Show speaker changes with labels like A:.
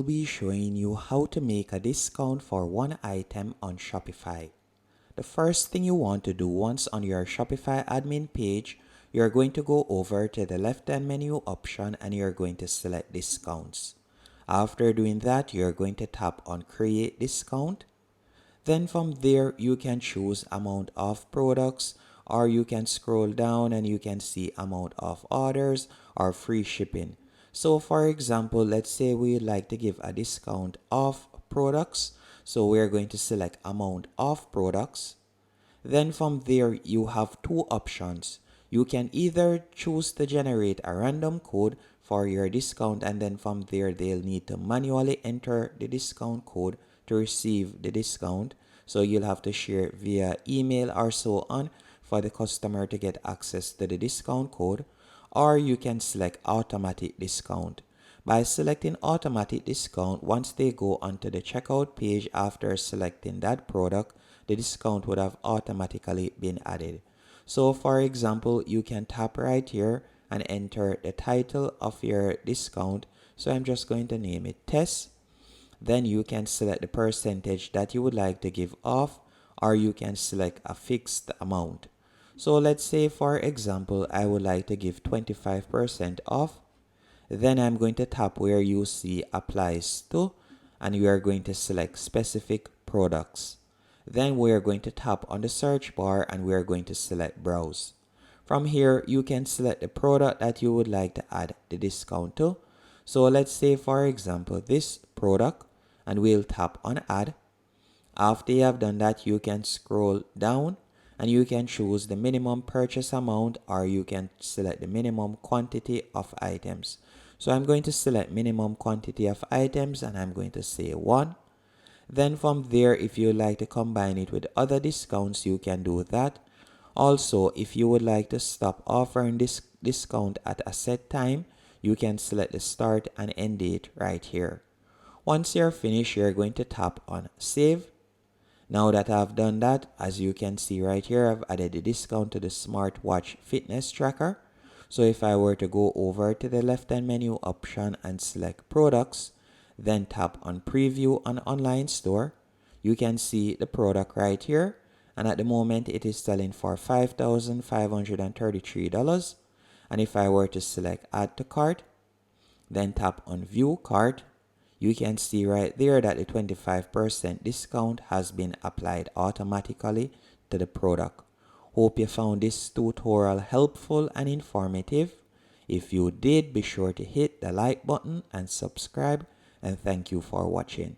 A: I'll be showing you how to make a discount for one item on Shopify. The first thing you want to do once on your Shopify admin page, you're going to go over to the left-hand menu option and you're going to select discounts. After doing that, you're going to tap on create discount. Then from there, you can choose amount of products, or you can scroll down and you can see amount of orders or free shipping. So for example, let's say we'd like to give a discount of products. So we're going to select amount of products. Then from there, you have two options. You can either choose to generate a random code for your discount, and then from there, they'll need to manually enter the discount code to receive the discount. So you'll have to share it via email or so on for the customer to get access to the discount code. Or you can select automatic discount. By selecting automatic discount, once they go onto the checkout page after selecting that product, the discount would have automatically been added. So for example, you can tap right here and enter the title of your discount. So I'm just going to name it test. Then you can select the percentage that you would like to give off, or you can select a fixed amount. So let's say for example, I would like to give 25% off. Then I'm going to tap where you see applies to, and you are going to select specific products. Then we are going to tap on the search bar and we are going to select browse. From here, you can select the product that you would like to add the discount to. So let's say for example, this product, and we'll tap on add. After you have done that, you can scroll down and you can choose the minimum purchase amount, or you can select the minimum quantity of items. So I'm going to select minimum quantity of items and I'm going to say 1. Then from there, if you like to combine it with other discounts, you can do that. Also, if you would like to stop offering this discount at a set time, you can select the start and end date right here. Once you're finished, you're going to tap on save. Now that I've done that, as you can see right here, I've added the discount to the smartwatch fitness tracker. So if I were to go over to the left-hand menu option and select products, then tap on preview on online store, you can see the product right here. And at the moment, it is selling for $5,533. And if I were to select add to cart, then tap on view cart, you can see right there that the 25% discount has been applied automatically to the product. Hope you found this tutorial helpful and informative. If you did, be sure to hit the like button and subscribe, and thank you for watching.